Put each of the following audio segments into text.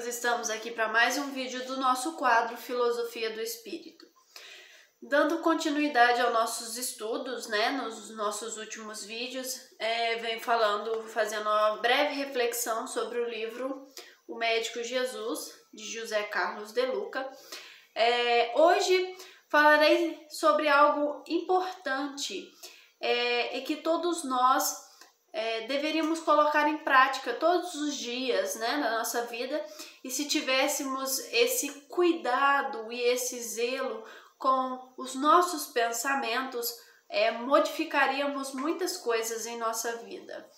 nós estamos aqui para mais um vídeo do nosso quadro Filosofia do Espírito. Dando continuidade aos nossos estudos, né, nos nossos últimos vídeos, fazendo uma breve reflexão sobre o livro O Médico Jesus, de José Carlos de Luca. Hoje falarei sobre algo importante e que todos nós deveríamos colocar em prática todos os dias, né, na nossa vida, e se tivéssemos esse cuidado e esse zelo com os nossos pensamentos, modificaríamos muitas coisas em nossa vida.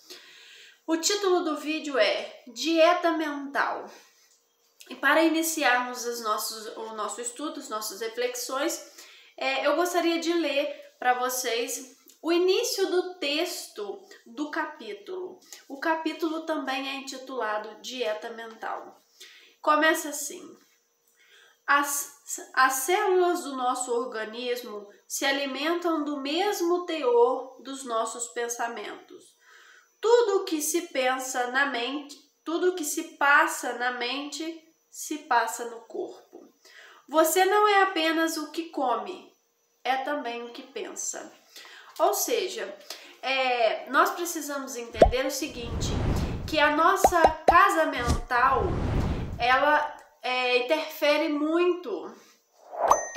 O título do vídeo é Dieta Mental. E para iniciarmos o nosso estudo, as nossas reflexões, eu gostaria de ler para vocês o início do texto do capítulo. O capítulo também é intitulado Dieta Mental. Começa assim: As células do nosso organismo se alimentam do mesmo teor dos nossos pensamentos. Tudo o que se pensa na mente, tudo o que se passa na mente, se passa no corpo. Você não é apenas o que come, é também o que pensa. Ou seja, nós precisamos entender o seguinte, que a nossa casa mental, ela interfere muito,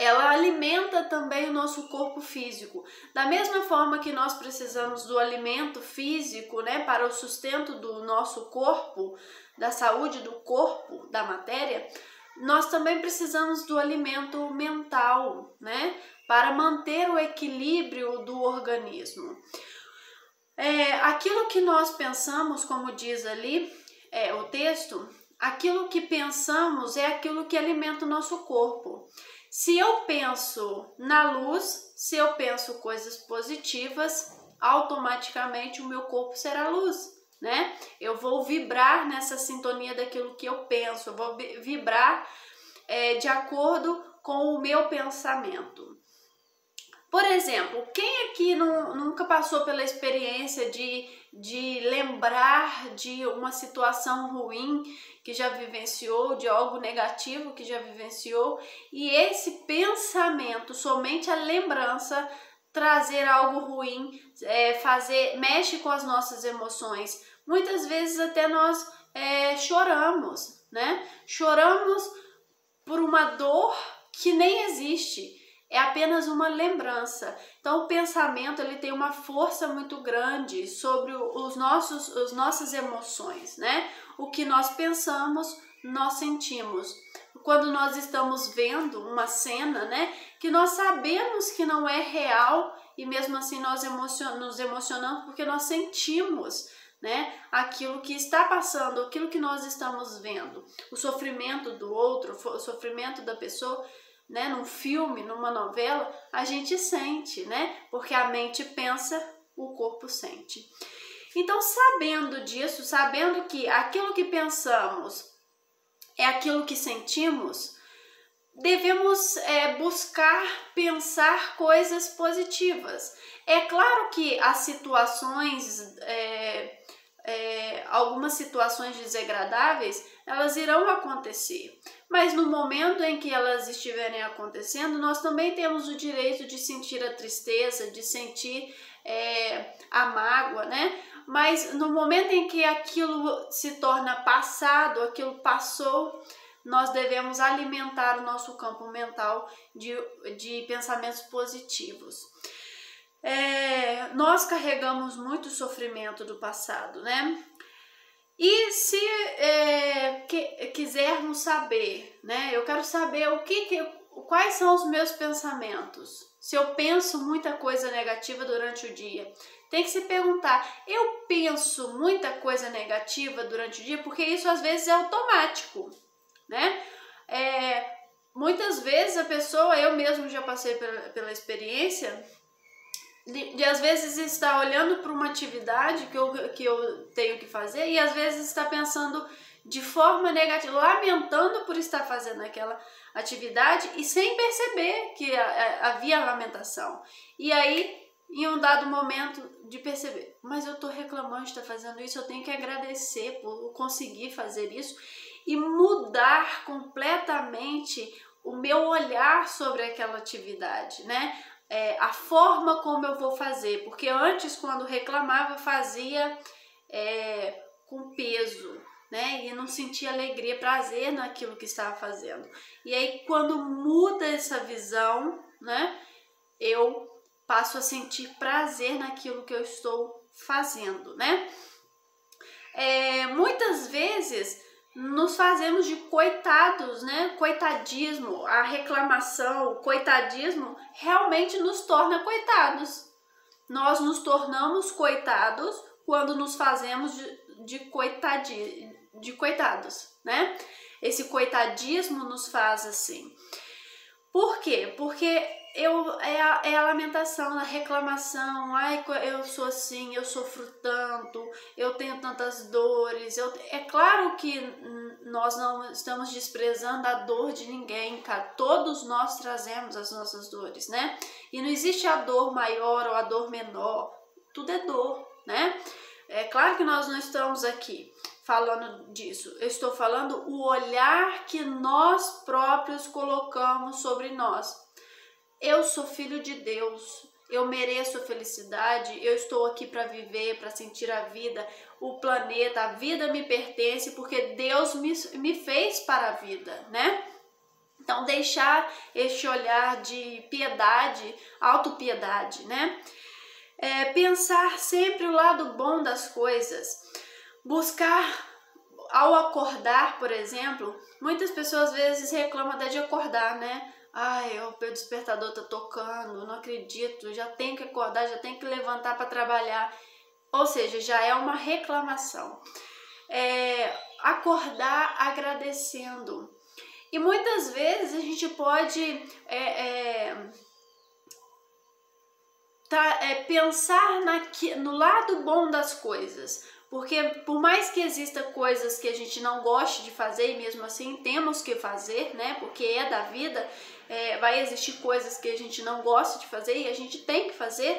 ela alimenta também o nosso corpo físico. Da mesma forma que nós precisamos do alimento físico, né, para o sustento do nosso corpo, da saúde do corpo, da matéria, nós também precisamos do alimento mental, né, para manter o equilíbrio do organismo. Aquilo que nós pensamos, como diz ali o texto, aquilo que pensamos é aquilo que alimenta o nosso corpo. Se eu penso na luz, se eu penso coisas positivas, automaticamente o meu corpo será luz, né? Eu vou vibrar nessa sintonia daquilo que eu penso, eu vou vibrar de acordo com o meu pensamento. Por exemplo, quem aqui nunca passou pela experiência de lembrar de uma situação ruim que já vivenciou, de algo negativo que já vivenciou, e esse pensamento, somente a lembrança, trazer algo ruim, mexe com as nossas emoções. Muitas vezes até nós choramos, né? Choramos por uma dor que nem existe. É apenas uma lembrança. Então o pensamento ele tem uma força muito grande sobre as nossas emoções, né? O que nós pensamos, nós sentimos. Quando nós estamos vendo uma cena, né, que nós sabemos que não é real e mesmo assim nós nos emocionamos porque nós sentimos, né, aquilo que está passando, aquilo que nós estamos vendo, o sofrimento do outro, o sofrimento da pessoa. Né, num filme, numa novela, a gente sente, né? Porque a mente pensa, o corpo sente. Então, sabendo disso, sabendo que aquilo que pensamos é aquilo que sentimos, devemos buscar pensar coisas positivas. É claro que as situações, algumas situações desagradáveis, elas irão acontecer. Mas no momento em que elas estiverem acontecendo, nós também temos o direito de sentir a tristeza, de sentir a mágoa, né? Mas no momento em que aquilo se torna passado, aquilo passou, nós devemos alimentar o nosso campo mental de pensamentos positivos. Nós carregamos muito sofrimento do passado, né? E se quisermos saber, né? Eu quero saber quais são os meus pensamentos. Se eu penso muita coisa negativa durante o dia, tem que se perguntar: eu penso muita coisa negativa durante o dia? Porque isso às vezes é automático, né? Muitas vezes a pessoa, eu mesmo já passei pela experiência de às vezes estar olhando para uma atividade que eu tenho que fazer e às vezes está pensando de forma negativa, lamentando por estar fazendo aquela atividade e sem perceber que havia lamentação. E aí, em um dado momento de perceber, mas eu estou reclamando de estar fazendo isso, eu tenho que agradecer por conseguir fazer isso. e mudar completamente o meu olhar sobre aquela atividade, né? A forma como eu vou fazer, porque antes, quando reclamava, eu fazia com peso, né? E não sentia alegria, prazer naquilo que estava fazendo. E aí, quando muda essa visão, né? Eu passo a sentir prazer naquilo que eu estou fazendo, né? Muitas vezes nos fazemos de coitados, né? Coitadismo, a reclamação, o coitadismo realmente nos torna coitados. Nós nos tornamos coitados quando nos fazemos de coitados, né? Esse coitadismo nos faz assim. Por quê? Porque é a lamentação, a reclamação. Ai, eu sou assim, eu sofro tanto, eu tenho tantas dores. É claro que nós não estamos desprezando a dor de ninguém, cara. Todos nós trazemos as nossas dores, né? E não existe a dor maior ou a dor menor. Tudo é dor, né? É claro que nós não estamos aqui falando disso. Eu estou falando o olhar que nós próprios colocamos sobre nós. Eu sou filho de Deus, eu mereço a felicidade, eu estou aqui para viver, para sentir a vida, o planeta, a vida me pertence porque Deus me fez para a vida, né? Então, deixar este olhar de piedade, autopiedade, né? Pensar sempre o lado bom das coisas, buscar, ao acordar, por exemplo, muitas pessoas às vezes reclamam até de acordar, né? Ai, o despertador tá tocando, não acredito, já tenho que acordar, já tenho que levantar para trabalhar. Ou seja, já é uma reclamação. Acordar agradecendo. E muitas vezes a gente pode pensar no lado bom das coisas. Porque por mais que exista coisas que a gente não goste de fazer, e mesmo assim temos que fazer, né? Porque é da vida, vai existir coisas que a gente não gosta de fazer e a gente tem que fazer.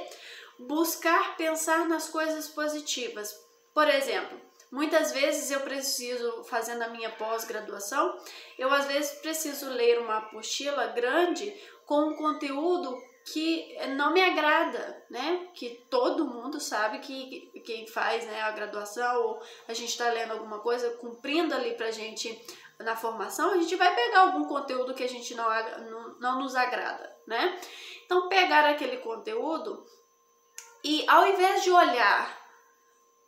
Buscar pensar nas coisas positivas. Por exemplo, muitas vezes eu preciso, fazendo a minha pós-graduação, eu às vezes preciso ler uma apostila grande com um conteúdo que não me agrada, né? Que todo mundo sabe que quem faz, né, a graduação, ou a gente está lendo alguma coisa, cumprindo ali pra gente na formação, a gente vai pegar algum conteúdo que a gente não nos agrada, né? Então, pegar aquele conteúdo e, ao invés de olhar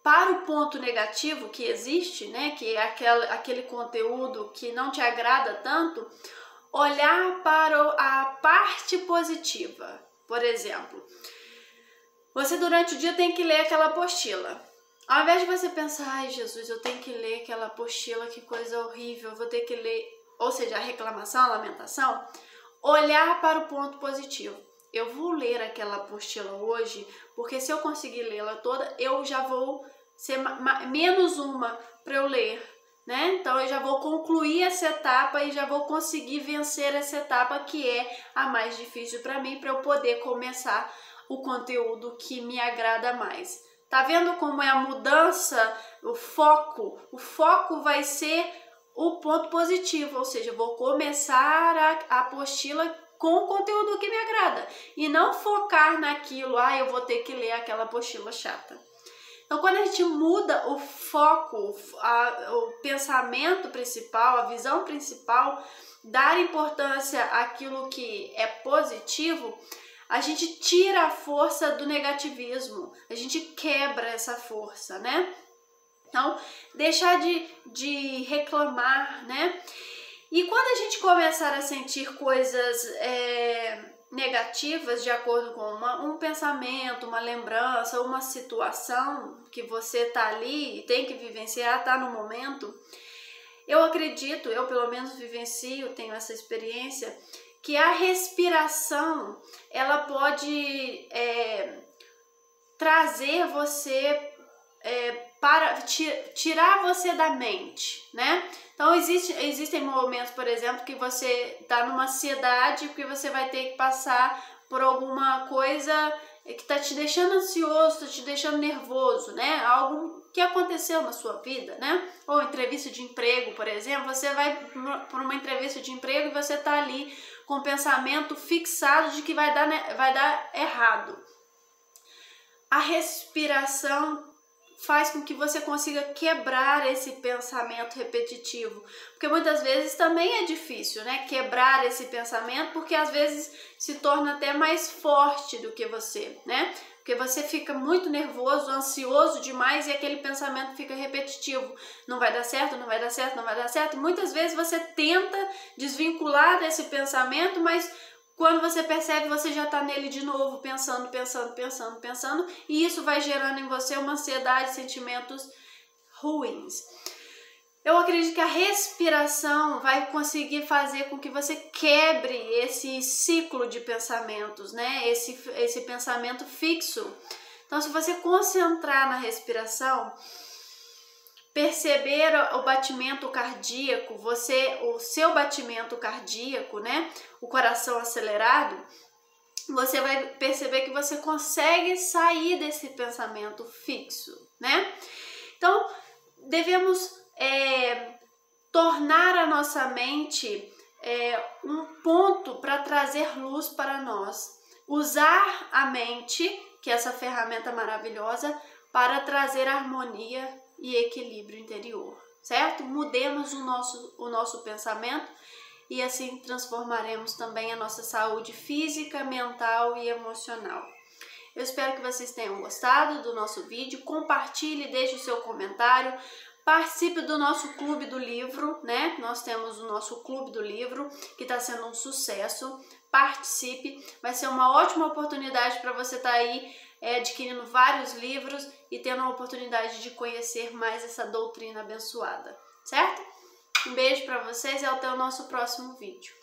para o ponto negativo que existe, né, que é aquele conteúdo que não te agrada tanto, olhar para a parte positiva. Por exemplo, você durante o dia tem que ler aquela apostila. Ao invés de você pensar, ai Jesus, eu tenho que ler aquela apostila, que coisa horrível, eu vou ter que ler, ou seja, a reclamação, a lamentação, olhar para o ponto positivo. Eu vou ler aquela apostila hoje, porque se eu conseguir lê-la toda, eu já vou ser menos uma para eu ler, né? Então eu já vou concluir essa etapa e já vou conseguir vencer essa etapa que é a mais difícil para mim, para eu poder começar o conteúdo que me agrada mais. Tá vendo como é a mudança, o foco? O foco vai ser o ponto positivo, ou seja, eu vou começar a apostila com o conteúdo que me agrada e não focar naquilo, eu vou ter que ler aquela apostila chata. Então, quando a gente muda o foco, o pensamento principal, a visão principal, dar importância àquilo que é positivo, a gente tira a força do negativismo, a gente quebra essa força, né? Então, deixar de reclamar, né? E quando a gente começar a sentir coisas negativas de acordo com um pensamento, uma lembrança, uma situação que você tá ali e tem que vivenciar, tá no momento, eu acredito, eu pelo menos vivencio, tenho essa experiência, que a respiração, ela pode trazer você para tirar você da mente, né? Então existem momentos, por exemplo, que você está numa ansiedade, porque você vai ter que passar por alguma coisa que está te deixando ansioso, está te deixando nervoso, né? Algo que aconteceu na sua vida, né? Ou entrevista de emprego, por exemplo, você vai para uma entrevista de emprego e você está ali com o pensamento fixado de que vai dar errado. A respiração faz com que você consiga quebrar esse pensamento repetitivo, porque muitas vezes também é difícil, né, quebrar esse pensamento, porque às vezes se torna até mais forte do que você, né, porque você fica muito nervoso, ansioso demais e aquele pensamento fica repetitivo, não vai dar certo, não vai dar certo, não vai dar certo, e muitas vezes você tenta desvincular desse pensamento, mas quando você percebe, você já está nele de novo, pensando, e isso vai gerando em você uma ansiedade, sentimentos ruins. Eu acredito que a respiração vai conseguir fazer com que você quebre esse ciclo de pensamentos, né? Esse pensamento fixo. Então, se você concentrar na respiração, perceber o batimento cardíaco, o seu batimento cardíaco, né? O coração acelerado, você vai perceber que você consegue sair desse pensamento fixo, né? Então, devemos tornar a nossa mente um ponto para trazer luz para nós. Usar a mente, que é essa ferramenta maravilhosa, para trazer harmonia e equilíbrio interior, certo? Mudemos o nosso pensamento e assim transformaremos também a nossa saúde física, mental e emocional. Eu espero que vocês tenham gostado do nosso vídeo, compartilhe, deixe o seu comentário, participe do nosso clube do livro, né? Nós temos o nosso clube do livro que está sendo um sucesso. Participe, vai ser uma ótima oportunidade para você estar aí adquirindo vários livros e tendo a oportunidade de conhecer mais essa doutrina abençoada, certo? Um beijo para vocês e até o nosso próximo vídeo.